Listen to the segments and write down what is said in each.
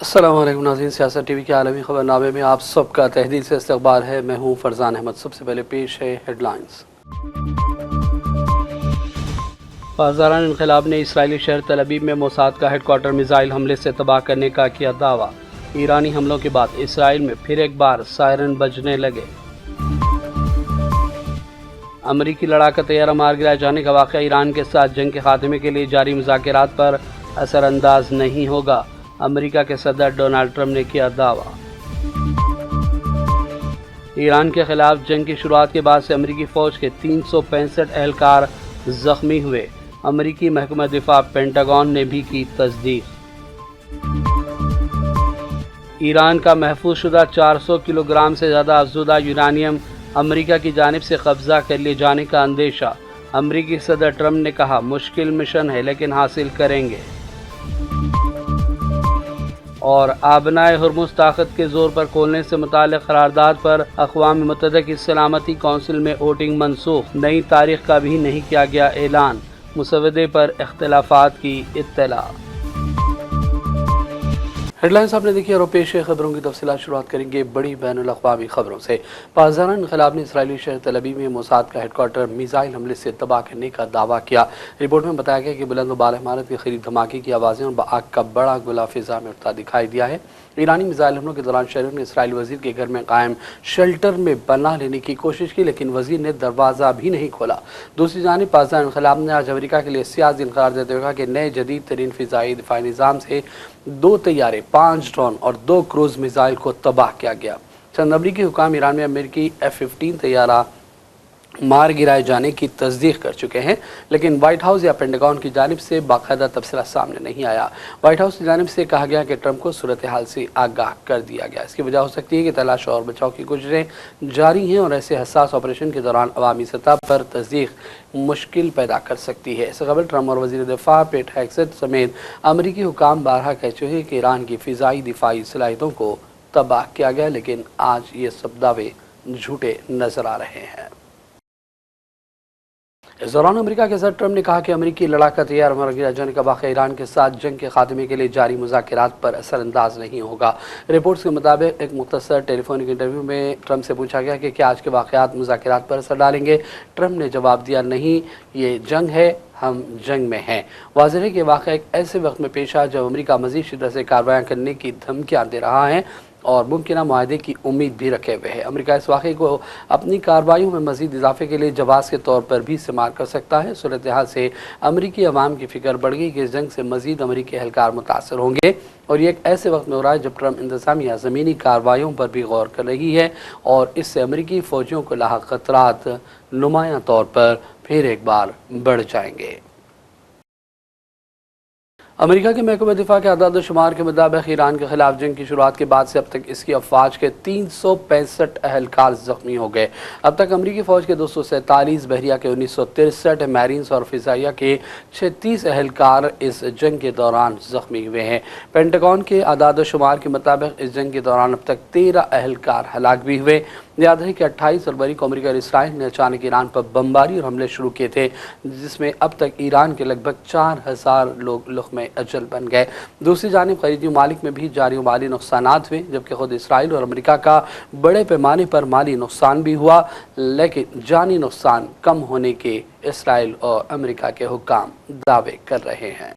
अस्सलाम वालेकुम नाज़रीन, सियासत टीवी के आलमी खबरनामे में आप सबका तहदील से इस्तक़बाल है। मैं हूँ फरजान अहमद। सबसे पहले पेश है हेडलाइंस। बाज़ारान इनक़लाब ने इसराइली शहर तल अबीब में मोसाद का हेडक्वार्टर मिसाइल हमले से तबाह करने का किया दावा। ईरानी हमलों के बाद इसराइल में फिर एक बार सायरन बजने लगे। अमरीकी लड़ाका तैयारा मार गिराए जाने का वाक़या ईरान के साथ जंग के खात्मे के लिए जारी मुज़ाकरात पर असरअंदाज नहीं होगा। अमेरिका के सदर डोनाल्ड ट्रंप ने किया दावा। ईरान के खिलाफ जंग की शुरुआत के बाद से अमेरिकी फ़ौज के 365 एहलकार ज़ख्मी हुए। अमेरिकी महकमा दिफा पेंटागन ने भी की तस्दीक। ईरान का महफूज शुदा 400 किलोग्राम से ज़्यादा अफज़ुदा यूरानियम अमेरिका की जानिब से कब्ज़ा कर लिए जाने का अंदेशा। अमेरिकी सदर ट्रंप ने कहा, मुश्किल मिशन है लेकिन हासिल करेंगे। और आबनाए हुर्मुज़ ताकत के ज़ोर पर खोलने से मुताल्लिक़ करारदाद पर अक़वाम मुत्तहिदा की सलामती कौंसिल में वोटिंग मनसूख। नई तारीख का भी नहीं किया गया ऐलान। मुसवदे पर इख्तिलाफ़ात की इत्तला। हेडलाइंस आपने देखी और पेश खबरों की तफसीलात शुरुआत करेंगे बड़ी बैनुल अक़वामी खबरों से। बाज़ारान इनक़लाब ने इसराइली शहर तल अबीब में मोसाद का हेडक्वार्टर मिसाइल हमले से तबाह करने का दावा किया। रिपोर्ट में बताया गया कि बुलंद व बाला इमारत के करीब धमाके की आवाज़ें और आग का बड़ा गोला फ़िज़ा में उठता दिखाई दिया है। ईरानी मिसाइल हमलों के दौरान शहरियों ने इसराइली वज़ीर के घर में कायम शेल्टर में पनाह लेने की कोशिश की, लेकिन वज़ीर ने दरवाज़ा भी नहीं खोला। दूसरी जानिब बाज़ारान इनक़लाब ने आज अमेरिका के लिए सियासी दिन करार देते हुए कहा कि नए जदीद तरीन फ़िज़ाई दिफ़ाई निज़ाम से 2 तैयारे, 5 ड्रोन और 2 क्रूज़ मिसाइल को तबाह किया गया। चंद अमरीकी हुकाम ईरान में अमेरिकी F-15 तैयारा मार गिराए जाने की तस्दीक कर चुके हैं, लेकिन वाइट हाउस या पेंटागन की जानिब से बाकायदा तबसरा सामने नहीं आया। वाइट हाउस की जानिब से कहा गया कि ट्रंप को सूरत हाल से आगाह कर दिया गया। इसकी वजह हो सकती है कि तलाश और बचाव की कोशिशें जारी हैं और ऐसे हसास ऑपरेशन के दौरान अवामी सतह पर तस्दीक मुश्किल पैदा कर सकती है। इससे कबल ट्रंप और वज़ीर दिफा पेट हेग्सेथ समेत अमरीकी हुकाम बारहा कह चुके हैं कि ईरान की फ़िज़ाई दिफाई सलाहियतों को तबाह किया गया, लेकिन आज ये सब दावे झूठे नजर आ रहे हैं। इस दौरान अमेरिका के सदर ट्रंप ने कहा कि अमेरिकी लड़ाका तैयारा मार गिराए जाने का वाक़या ईरान के साथ जंग के खात्मे के लिए जारी मुज़ाकरात पर असरअंदाज नहीं होगा। रिपोर्ट्स के मुताबिक एक मुख्तसर टेलीफोनिक इंटरव्यू में ट्रंप से पूछा गया कि क्या आज के वाक़यात मुज़ाकरात पर असर डालेंगे। ट्रंप ने जवाब दिया, नहीं, ये जंग है, हम जंग में हैं। वाज़ेह है कि वाक़या एक ऐसे वक्त में पेश आया जब अमेरिका मज़ीद शिद्दत से कार्रवाई करने की धमकियाँ दे रहा है और मुमकिन मुआहदे की उम्मीद भी रखे हुए है। अमेरिका इस वाक़े को अपनी कार्रवाइयों में मज़ीद इजाफे के लिए जवाब के तौर पर भी इस्तेमाल कर सकता है। सूरत हाल से अमेरिकी अवाम की फ़िक्र बढ़ गई कि इस जंग से मज़ीद अमेरिकी एहलकार मुतासर होंगे और ये एक ऐसे वक्त में हो रहा है जब ट्रंप इंतज़ामिया ज़मीनी कार्रवाइयों पर भी गौर कर रही है और इससे अमेरिकी फ़ौजियों को लाहक ख़तरात नुमायाँ तौर पर फिर एक बार बढ़ जाएंगे। अमेरिका के महकमा दिफा के आदाद शुमार के मुताबिक ईरान के खिलाफ जंग की शुरुआत के बाद से अब तक इसकी अफवाज के 365 अहलकार ज़ख्मी हो गए। अब तक अमेरिकी फ़ौज के 247, बहरिया के 1963, मैरीन्स और फ़िज़ाइया के 36 अहलकार इस जंग के दौरान ज़ख्मी हुए हैं। पेंटागन के आदाद शुमार के मुताबिक इस जंग के दौरान अब तक 13 अहलकार हलाक भी हुए। याद है कि 28 फरवरी को अमेरिका और इसराइल ने अचानक ईरान पर बमबारी और हमले शुरू किए थे, जिसमें अब तक ईरान के लगभग 4000 लोग लुक़्मे अजल बन गए। दूसरी जानिब खरीदी मालिक में भी जारी माली नुकसानात हुए, जबकि खुद इसराइल और अमेरिका का बड़े पैमाने पर माली नुकसान भी हुआ, लेकिन जानी नुकसान कम होने के इसराइल और अमेरिका के हुक्काम दावे कर रहे हैं।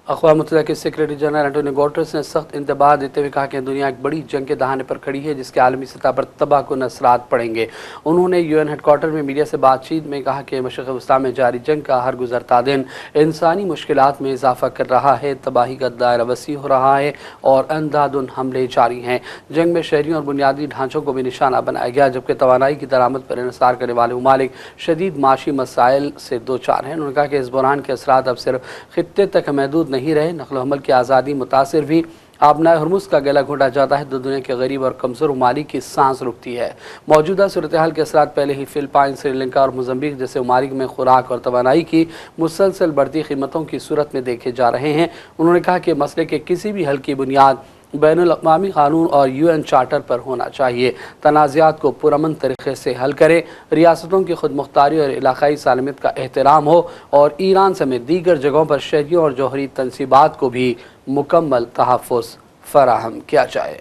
अक़वाम मुत्तहिदा के सेक्रेटरी जनरल एंटोनियो गुटेरेस ने सख्त इंतबाह देते हुए कहा कि दुनिया एक बड़ी जंग के दहाने पर खड़ी है जिसके आलमी सतह पर तबाहकुन असरात पड़ेंगे। उन्होंने UN हेडक्वार्टर में मीडिया से बातचीत में कहा कि मशरिक़ वस्ता में जारी जंग का हर गुज़रता दिन इंसानी मुश्किलात में इजाफा कर रहा है, तबाही का दायरा वसी हो रहा है और अंधाधुंध हमले जारी हैं। जंग में शहरियों और बुनियादी ढांचों को भी निशाना बनाया गया, जबकि तवानाई की दरामद पर इन्हिसार करने वाले ममालिक शदीद माशी मसाइल से दो चार हैं। उन्होंने कहा कि इस बहरान के असरात अब सिर्फ खित्ते तक महदूद नहीं रहे, नक़्ल हमल की आज़ादी मुतासिर भी। आबनाए हुर्मुज़ का गला घोटा जाता है तो दुनिया के गरीब और कमज़ोर ममालिक की सांस रुकती है। मौजूदा सूरत हाल के असरात पहले ही फ़िलिपाइन, श्रीलंका और मोज़म्बिक जैसे ममालिक में खुराक और तवानाई की मुसलसल बढ़ती कीमतों की सूरत में देखे जा रहे हैं। उन्होंने कहा कि मसले के किसी भी हल की बुनियाद بین الاقوامی قانون اور UN چارٹر پر ہونا چاہیے، تنازعات کو پرامن طریقے سے حل کرے، ریاستوں کی خود مختاری اور علاقائی سالمیت کا احترام ہو اور ایران سمیت دیگر جگہوں پر شہریوں اور جوہری تنصیبات کو بھی مکمل تحفظ فراہم کیا جائے۔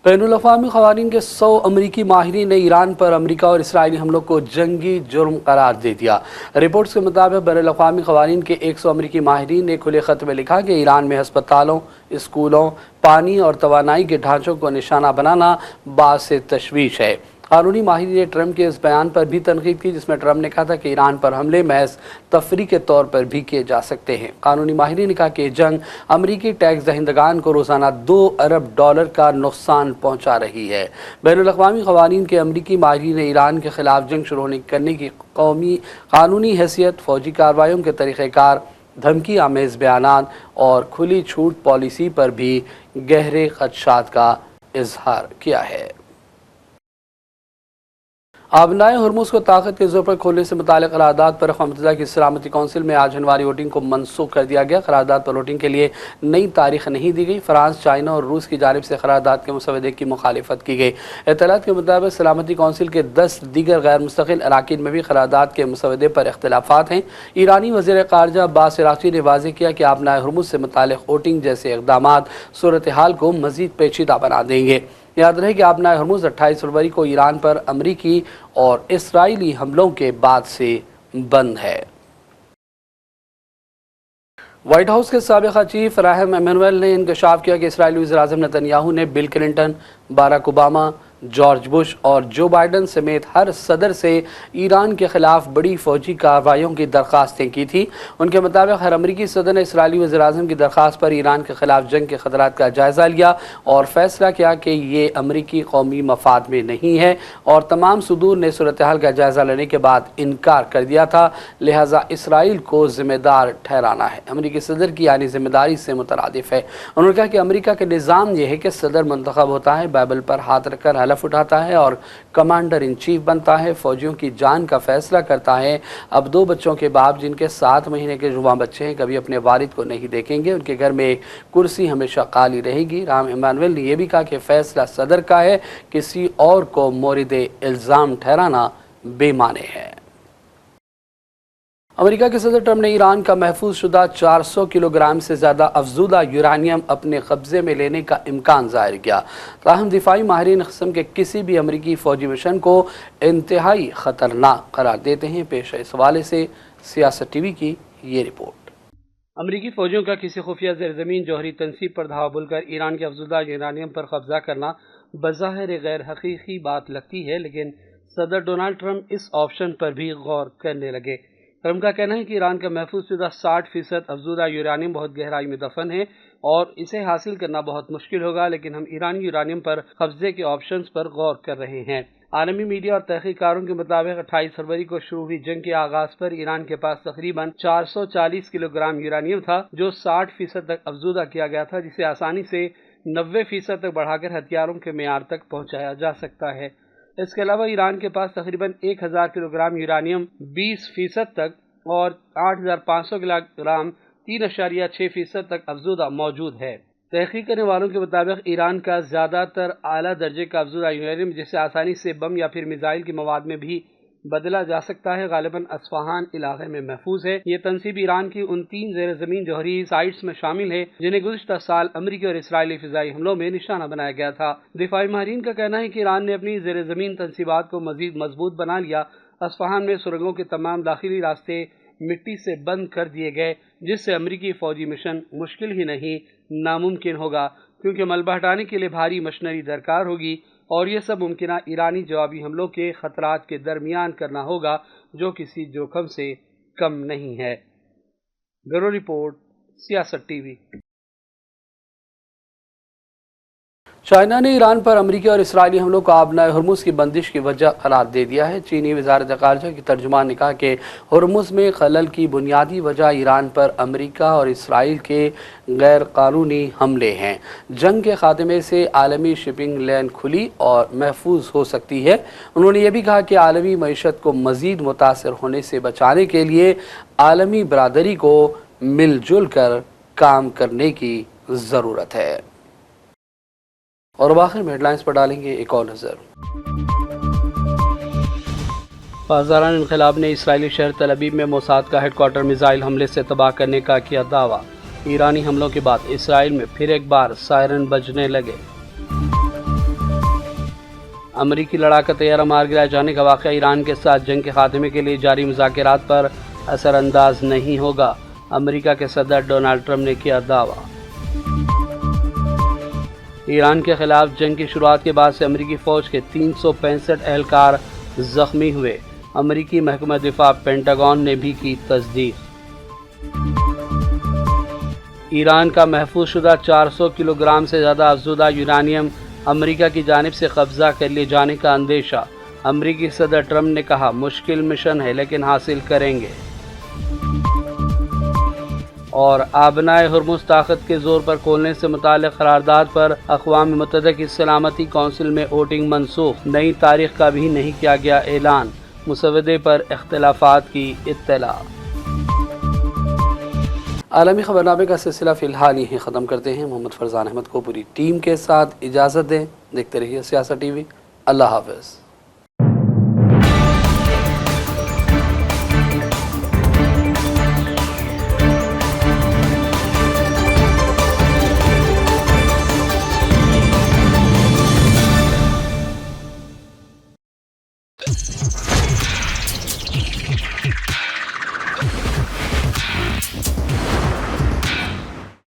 بین الاقوامی قوانین کے 100 امریکی ماہرین نے ایران پر امریکہ اور اسرائیلی حملوں کو جنگی جرم قرار دے دیا۔ رپورٹس کے مطابق بین الاقوامی قوانین کے 100 امریکی ماہرین نے کھلے خط میں لکھا کہ ایران میں ہسپتالوں، اسکولوں، پانی اور توانائی کے ڈھانچوں کو نشانہ بنانا باعث تشویش ہے۔ قانونی ماہرین نے ٹرمپ کے اس بیان پر بھی تنقید کی جس میں ٹرمپ نے کہا تھا کہ ایران پر حملے محض تفریح کے طور پر بھی کیے جا سکتے ہیں۔ قانونی ماہرین نے کہا کہ یہ جنگ امریکی ٹیکس دہندگان کو روزانہ $2 ارب کا نقصان پہنچا رہی ہے۔ بین الاقوامی قوانین کے امریکی ماہرین نے ایران کے خلاف جنگ شروع کرنے کی قانونی حیثیت، فوجی کارروائیوں کے طریقہ کار، دھمکی آمیز بیانات اور کھلی چھوٹ پالیسی پر بھی گہرے خدشات کا اظہار کیا ہے۔ آبنائے ہرمز کو طاقت کے زور پر کھولنے سے متعلق قرارداد پر اقوام متحدہ کی سلامتی کونسل میں آج جنوری ووٹنگ کو منسوخ کر دیا گیا۔ قرارداد پر ووٹنگ کے لیے نئی تاریخ نہیں دی گئی۔ فرانس، چائنا اور روس کی جانب سے قرارداد کے مسودے کی مخالفت کی گئی۔ اطلاعات کے مطابق سلامتی کونسل کے 10 دیگر غیر مستقل اراکین میں بھی قرارداد کے مسودے پر اختلافات ہیں۔ ایرانی وزیر خارجہ عباس عراقچی نے واضح کیا کہ آبنائے ہرمز سے متعلق ووٹنگ جیسے اقدامات صورتحال کو مزید پیچیدہ بنا دیں گے۔ یاد رہے کہ آبنائے ہرمز 28 فروری کو ایران پر امریکی اور اسرائیلی حملوں کے بعد سے بند ہے۔ وائٹ ہاؤس کے سابقہ چیف راہم ایمینویل نے انکشاف کیا کہ اسرائیلی وزیراعظم نتنیاہو نے Bill Clinton, Barack Obama, George Bush اور جو بائیڈن سمیت ہر صدر سے ایران کے خلاف بڑی فوجی کارروائیوں کی درخواستیں کی تھی۔ ان کے مطابق ہر امریکی صدر نے اسرائیلی وزیراعظم کی درخواست پر ایران کے خلاف جنگ کے خطرات کا جائزہ لیا اور فیصلہ کیا کہ یہ امریکی قومی مفاد میں نہیں ہے، اور تمام صدور نے صورتحال کا جائزہ لینے کے بعد انکار کر دیا تھا، لہٰذا اسرائیل کو ذمہ دار ٹھہرانا ہے امریکی صدر کی یعنی ذمہ داری سے مترادف ہے۔ انہوں نے کہا کہ امریکہ کا نظام یہ ہے کہ صدر منتخب ہوتا ہے، بائبل پر ہاتھ رکھ کر حلف اٹھاتا ہے اور کمانڈر ان چیف بنتا ہے، فوجیوں کی جان کا فیصلہ کرتا ہے۔ اب 2 بچوں کے باپ جن کے 7 مہینے کے جوان بچے ہیں کبھی اپنے والد کو نہیں دیکھیں گے، ان کے گھر میں ایک کرسی ہمیشہ خالی رہے گی۔ راہم ایمانویل نے یہ بھی کہا کہ فیصلہ صدر کا ہے، کسی اور کو مورد الزام ٹھہرانا بے معنی ہے۔ امریکہ کے صدر ٹرمپ نے ایران کا محفوظ شدہ 400 کلو گرام سے زیادہ افزودہ یورانیم اپنے قبضے میں لینے کا امکان ظاہر کیا، تاہم دفاعی ماہرین قسم کے کسی بھی امریکی فوجی مشن کو انتہائی خطرناک قرار دیتے ہیں۔ پیش ہے اس حوالے سے سیاست ٹی وی کی یہ رپورٹ۔ امریکی فوجیوں کا کسی خفیہ زیر زمین جوہری تنصیب پر دھاوا بول کر ایران کے افزودہ یورانیم پر قبضہ کرنا بظاہر غیر حقیقی بات لگتی ہے، لیکن صدر ڈونلڈ ٹرمپ اس آپشن پر بھی غور کرنے لگے۔ ٹرمپ کا کہنا ہے کہ ایران کا محفوظ شدہ 60% افزودہ یورانیم بہت گہرائی میں دفن ہے اور اسے حاصل کرنا بہت مشکل ہوگا، لیکن ہم ایرانی یورانیم پر قبضے کے آپشنز پر غور کر رہے ہیں۔ عالمی میڈیا اور تحقیق کاروں کے مطابق 28 فروری کو شروع ہوئی جنگ کے آغاز پر ایران کے پاس تقریباً 440 کلو گرام یورانیم تھا جو 60% تک افزودہ کیا گیا تھا، جسے آسانی سے 90% تک بڑھا کر ہتھیاروں کے معیار تک پہنچایا جا سکتا ہے۔ اس کے علاوہ ایران کے پاس تقریباً 1000 کلو گرام یورانیم 20% تک اور 8500 کلو گرام 3.6% تک افزودہ موجود ہے۔ تحقیق کرنے والوں کے مطابق ایران کا زیادہ تر اعلیٰ درجے کا افزودہ یورانیم جسے آسانی سے بم یا پھر میزائل کے مواد میں بھی بدلا جا سکتا ہے، غالباً اصفہان علاقے میں محفوظ ہے۔ یہ تنصیب ایران کی ان 3 زیر زمین جوہری سائٹس میں شامل ہے جنہیں گزشتہ سال امریکی اور اسرائیلی فضائی حملوں میں نشانہ بنایا گیا تھا۔ دفاعی ماہرین کا کہنا ہے کہ ایران نے اپنی زیر زمین تنصیبات کو مزید مضبوط بنا لیا۔ اصفہان میں سرنگوں کے تمام داخلی راستے مٹی سے بند کر دیے گئے، جس سے امریکی فوجی مشن مشکل ہی نہیں ناممکن ہوگا، کیونکہ ملبہ ہٹانے کے لیے بھاری مشنری درکار ہوگی اور یہ سب ممکنہ ایرانی جوابی حملوں کے خطرات کے درمیان کرنا ہوگا جو کسی جوخم سے کم نہیں ہے۔ بیورو رپورٹ، سیاست ٹی وی۔ چائنا نے ایران پر امریکی اور اسرائیلی حملوں کو آبنائے ہرمز کی بندش کی وجہ قرار دے دیا ہے۔ چینی وزارت خارجہ کی ترجمان نے کہا کہ ہرمز میں خلل کی بنیادی وجہ ایران پر امریکہ اور اسرائیل کے غیر قانونی حملے ہیں۔ جنگ کے خاتمے سے عالمی شپنگ لین کھلی اور محفوظ ہو سکتی ہے۔ انہوں نے یہ بھی کہا کہ عالمی معیشت کو مزید متاثر ہونے سے بچانے کے لیے عالمی برادری کو مل جل کر काम करने की ज़रूरत है। और अब आखिर में हेडलाइंस पर डालेंगे एक और नज़र। पासदारान इनकलाब ने इसराइली शहर तल अबीब में मोसाद का हेडक्वार्टर मिसाइल हमले से तबाह करने का किया दावा। ईरानी हमलों के बाद इसराइल में फिर एक बार सायरन बजने लगे। अमरीकी लड़ाका तैयारा मार गिराए जाने का वाक़या ईरान के साथ जंग के खात्मे के लिए जारी मुज़ाकरात पर असरअंदाज नहीं होगा। अमरीका के सदर डोनाल्ड ट्रंप ने किया दावा। ईरान के खिलाफ जंग की शुरुआत के बाद से अमरीकी फ़ौज के 365 एहलकार ज़ख्मी हुए। अमरीकी महकमा दिफा पेंटागन ने भी की तस्दीक। ईरान का महफूज शुदा 400 किलोग्राम से ज़्यादा अफज़ुदा यूरानियम अमरीका की जानिब से कब्ज़ा कर लिए जाने का अंदेशा। अमरीकी सदर ट्रंप ने कहा, मुश्किल मिशन है लेकिन हासिल करेंगे। और आबनाए हुर्मुज़ ताकत के ज़ोर पर खोलने से मुताल्लिक़ करारदाद पर अक़वाम मुत्तहिदा की सलामती कौंसिल में वोटिंग मनसूख। नई तारीख का भी नहीं किया गया ऐलान। मुसवदे पर इख्तिलाफ़ात की इत्तला। आलमी खबरनामे का सिलसिला फ़िलहाल यहीं ख़त्म करते हैं। मोहम्मद फरजान अहमद को पूरी टीम के साथ इजाज़त दें। देखते रहिए सियासत टीवी। अल्लाह हाफ़िज़।